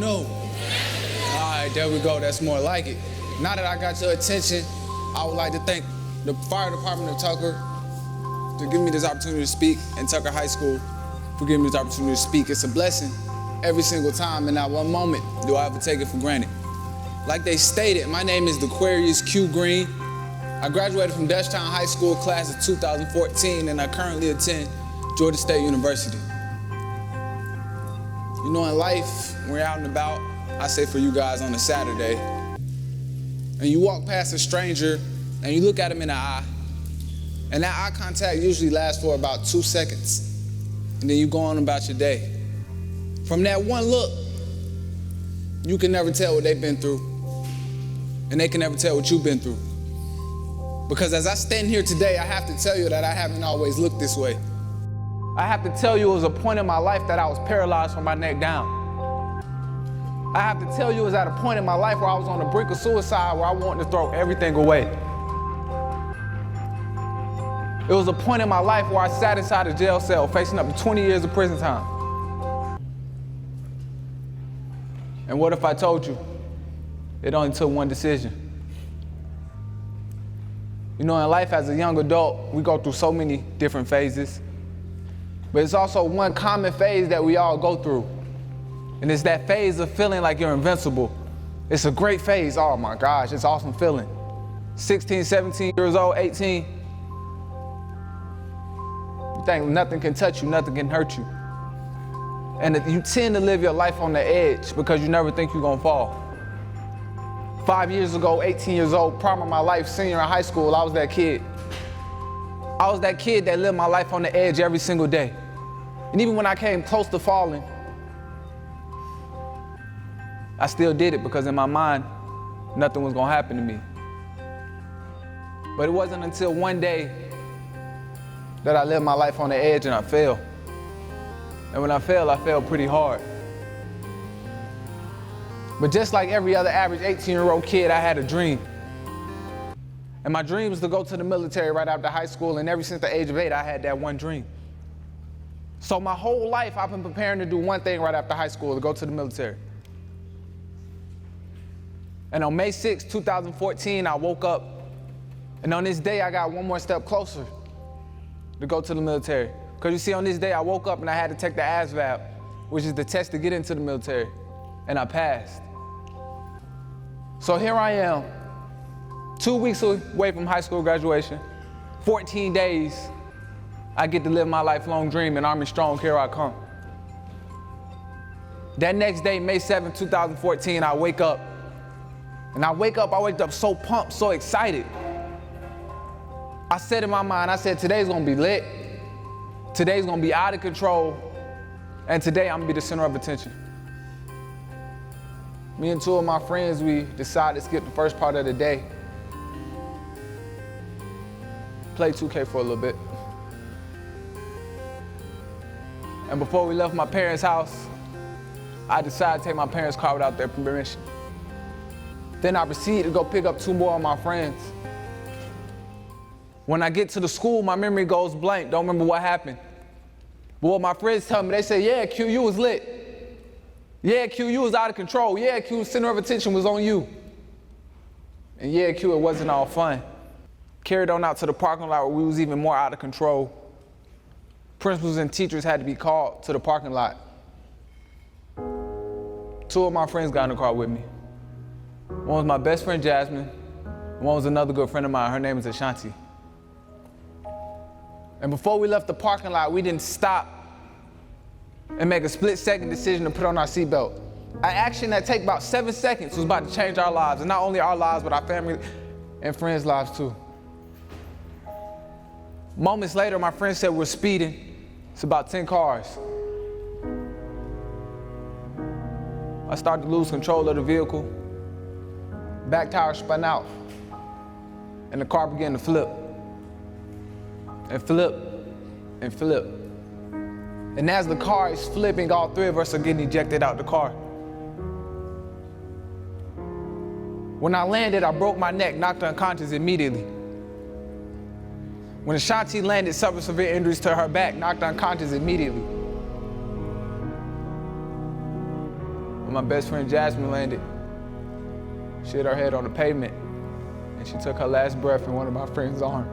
No. All right, there we go. That's more like it. Now that I got your attention, I would like to thank the fire department of Tucker to give me this opportunity to speak, and Tucker High School for giving me this opportunity to speak. It's a blessing every single time, and not one moment do I ever take it for granted. Like they stated, my name is Dequarius Q. Green. I graduated from Dutchtown High School class of 2014, and I currently attend Georgia State University. You know, in life, when we're out and about, I say for you guys on a Saturday, and you walk past a stranger and you look at him in the eye, and that eye contact usually lasts for about 2 seconds, and then you go on about your day. From that one look, you can never tell what they've been through, and they can never tell what you've been through. Because as I stand here today, I have to tell you that I haven't always looked this way. I have to tell you it was a point in my life that I was paralyzed from my neck down. I have to tell you it was at a point in my life where I was on the brink of suicide, where I wanted to throw everything away. It was a point in my life where I sat inside a jail cell facing up to 20 years of prison time. And what if I told you it only took one decision? You know, in life as a young adult, we go through so many different phases, but it's also one common phase that we all go through. And it's that phase of feeling like you're invincible. It's a great phase, oh my gosh, it's an awesome feeling. 16, 17 years old, 18, you think nothing can touch you, nothing can hurt you. And you tend to live your life on the edge because you never think you're gonna fall. 5 years ago, 18 years old, prime of my life, senior in high school, I was that kid. I was that kid that lived my life on the edge every single day. And even when I came close to falling, I still did it because in my mind, nothing was gonna happen to me. But it wasn't until one day that I lived my life on the edge and I fell. And when I fell pretty hard. But just like every other average 18-year-old kid, I had a dream. And my dream was to go to the military right after high school, and ever since the age of 8, I had that one dream. So my whole life, I've been preparing to do one thing right after high school, to go to the military. And on May 6, 2014, I woke up, and on this day, I got one more step closer to go to the military. Because you see, on this day, I woke up and I had to take the ASVAB, which is the test to get into the military, and I passed. So here I am, 2 weeks away from high school graduation, 14 days, I get to live my lifelong dream, and Army Strong, here I come. That next day, May 7, 2014, I wake up. And I waked up so pumped, so excited. I said in my mind, I said, today's gonna be lit. Today's gonna be out of control. And today, I'm gonna be the center of attention. Me and two of my friends, we decided to skip the first part of the day. Play 2K for a little bit. And before we left my parents' house, I decided to take my parents' car without their permission. Then I proceeded to go pick up 2 more of my friends. When I get to the school, my memory goes blank, don't remember what happened. But what my friends tell me, they say, yeah, Q, you was lit. Yeah, Q, you was out of control. Yeah, Q, center of attention was on you. And yeah, Q, it wasn't all fun. Carried on out to the parking lot where we was even more out of control. Principals and teachers had to be called to the parking lot. 2 of my friends got in the car with me. One was my best friend, Jasmine. One was another good friend of mine. Her name is Ashanti. And before we left the parking lot, we didn't stop and make a split-second decision to put on our seatbelt. An action that take about 7 seconds was about to change our lives, and not only our lives, but our family and friends' lives too. Moments later, my friend said we're speeding. It's about 10 cars. I started to lose control of the vehicle. Back tire spun out, and the car began to flip, and flip, and flip. And as the car is flipping, all 3 of us are getting ejected out the car. When I landed, I broke my neck, knocked unconscious immediately. When Ashanti landed, suffered severe injuries to her back, knocked unconscious immediately. when my best friend Jasmine landed. She hit her head on the pavement, and she took her last breath in one of my friend's arms.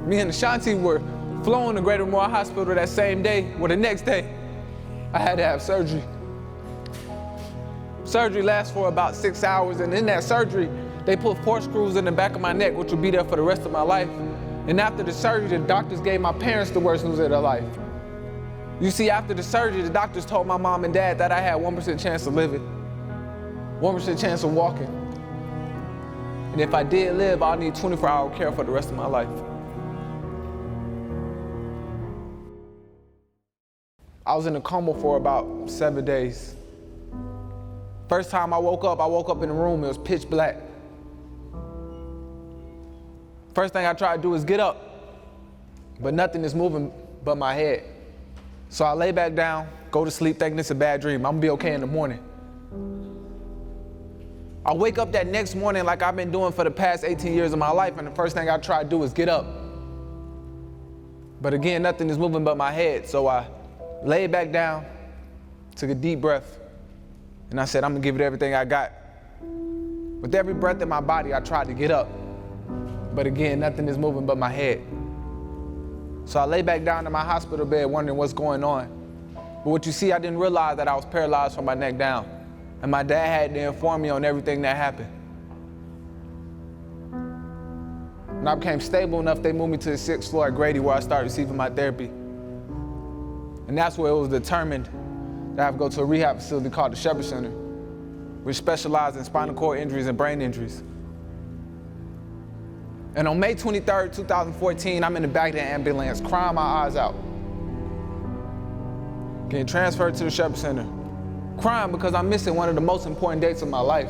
Me and Ashanti were flown to Greater Memorial Hospital that same day, or the next day. I had to have surgery. Surgery lasts for about 6 hours, and in that surgery, they put 4 screws in the back of my neck, which will be there for the rest of my life. And after the surgery, the doctors gave my parents the worst news of their life. You see, after the surgery, the doctors told my mom and dad that I had 1% chance of living, 1% chance of walking. And if I did live, I'll need 24-hour care for the rest of my life. I was in a coma for about 7 days. First time I woke up in the room, it was pitch black. First thing I try to do is get up, but nothing is moving but my head. So I lay back down, go to sleep, thinking it's a bad dream. I'm gonna be okay in the morning. I wake up that next morning like I've been doing for the past 18 years of my life, and the first thing I try to do is get up. But again, nothing is moving but my head, so I laid back down, took a deep breath, and I said, I'm gonna give it everything I got. With every breath in my body, I tried to get up. But again, nothing is moving but my head. So I lay back down in my hospital bed wondering what's going on. But what you see, I didn't realize that I was paralyzed from my neck down. And my dad had to inform me on everything that happened. When I became stable enough, they moved me to the 6th floor at Grady where I started receiving my therapy. And that's where it was determined that I have to go to a rehab facility called the Shepherd Center, which specializes in spinal cord injuries and brain injuries. And on May 23rd, 2014, I'm in the back of the ambulance, crying my eyes out. Getting transferred to the Shepherd Center, crying because I'm missing one of the most important dates of my life.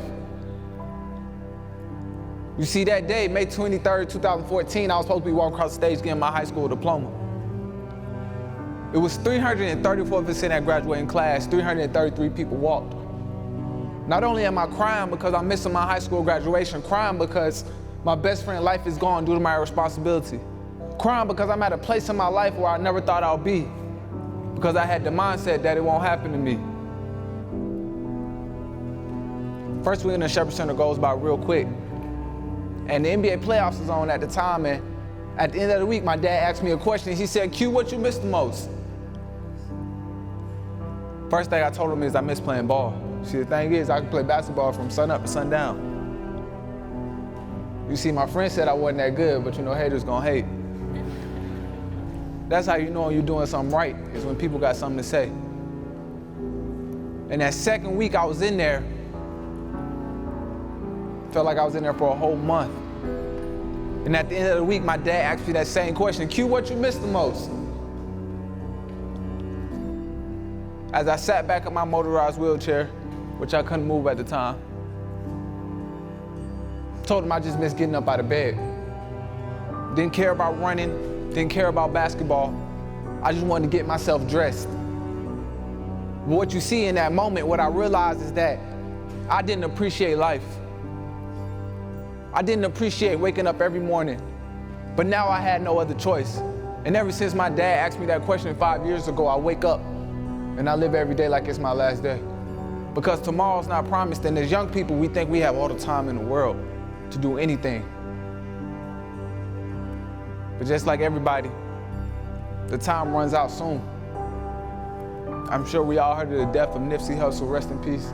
You see, that day, May 23rd, 2014, I was supposed to be walking across the stage getting my high school diploma. It was 334 of us in that graduating class, 333 people walked. Not only am I crying because I'm missing my high school graduation, crying because my best friend's life is gone due to my irresponsibility. Crying because I'm at a place in my life where I never thought I'd be, because I had the mindset that it won't happen to me. First week in the Shepherd Center goes by real quick. And the NBA playoffs was on at the time, and at the end of the week, my dad asked me a question. He said, Q, what you miss the most? First thing I told him is I miss playing ball. See, the thing is, I can play basketball from sun up to sundown. You see, my friend said I wasn't that good, but you know, haters gonna hate. That's how you know you're doing something right, is when people got something to say. And that second week I was in there, felt like I was in there for a whole month. And at the end of the week, my dad asked me that same question, Q, what you miss the most? As I sat back in my motorized wheelchair, which I couldn't move at the time, told him I just missed getting up out of bed. Didn't care about running, didn't care about basketball. I just wanted to get myself dressed. But what you see in that moment, what I realized is that I didn't appreciate life. I didn't appreciate waking up every morning, but now I had no other choice. And ever since my dad asked me that question 5 years ago, I wake up and I live every day like it's my last day. Because tomorrow's not promised, and as young people, we think we have all the time in the world to do anything. But just like everybody, the time runs out soon. I'm sure we all heard of the death of Nipsey Hussle, rest in peace.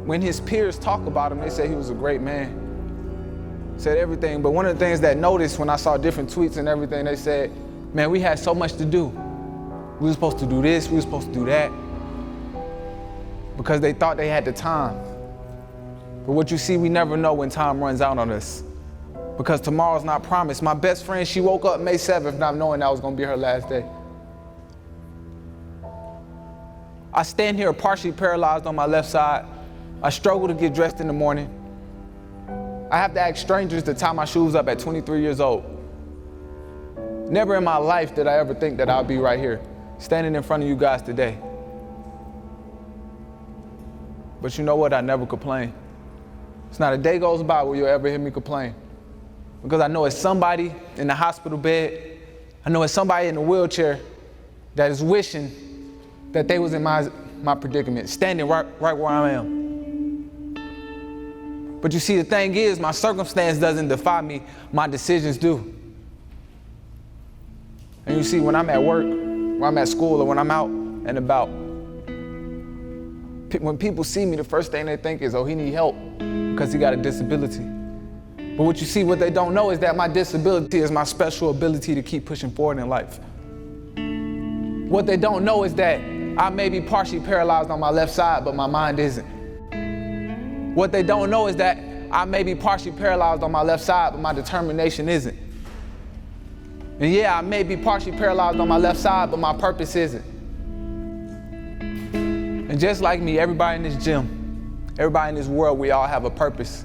When his peers talk about him, they say he was a great man. Said everything, but one of the things that I noticed when I saw different tweets and everything, they said, man, we had so much to do. We were supposed to do this, we were supposed to do that. Because they thought they had the time. But what you see, we never know when time runs out on us. Because tomorrow's not promised. My best friend, she woke up May 7th not knowing that was gonna be her last day. I stand here partially paralyzed on my left side. I struggle to get dressed in the morning. I have to ask strangers to tie my shoes up at 23 years old. Never in my life did I ever think that I'd be right here, standing in front of you guys today. But you know what? I never complain. It's not a day goes by where you'll ever hear me complain. Because I know it's somebody in the hospital bed I know it's somebody in a wheelchair that is wishing that they was in my predicament, standing right where I am. But you see, the thing is, my circumstance doesn't define me, my decisions do. And you see, when I'm at work, when I'm at school, or when I'm out and about, when people see me, the first thing they think is, oh, he need help because he got a disability. But what you see, what they don't know is that my disability is my special ability to keep pushing forward in life. What they don't know is that I may be partially paralyzed on my left side, but my mind isn't. What they don't know is that I may be partially paralyzed on my left side, but my determination isn't. And yeah, I may be partially paralyzed on my left side, but my purpose isn't. And just like me, everybody in this gym, everybody in this world, we all have a purpose.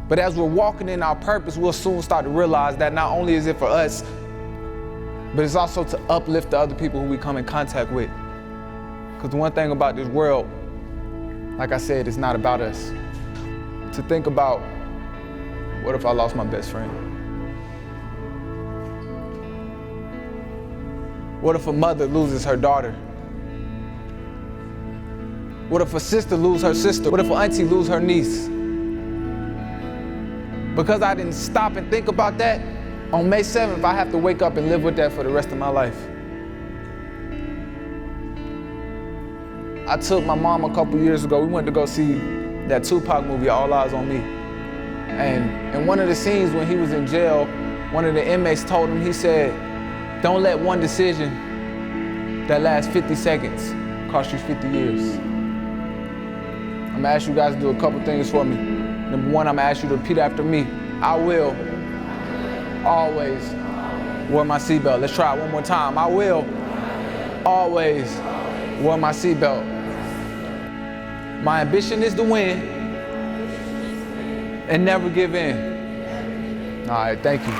But as we're walking in our purpose, we'll soon start to realize that not only is it for us, but it's also to uplift the other people who we come in contact with. Because the one thing about this world, like I said, it's not about us. To think about, what if I lost my best friend? What if a mother loses her daughter? What if a sister loses her sister? What if an auntie loses her niece? Because I didn't stop and think about that, on May 7th, I have to wake up and live with that for the rest of my life. I took my mom a couple years ago, we went to go see that Tupac movie, All Eyes on Me. And in one of the scenes when he was in jail, one of the inmates told him, he said, don't let one decision that lasts 50 seconds cost you 50 years. I'm gonna ask you guys to do a couple things for me. Number one, I'm gonna ask you to repeat after me. I will always wear my seatbelt. Let's try it one more time. I will always wear my seatbelt. My ambition is to win and never give in. All right, thank you.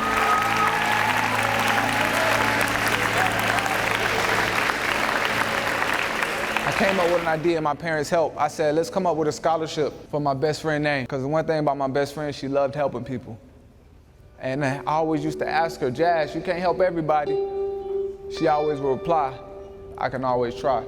I came up with an idea and my parents helped. I said, let's come up with a scholarship for my best friend's name. Because the one thing about my best friend, she loved helping people. And I always used to ask her, Jazz, you can't help everybody. She always would reply, I can always try.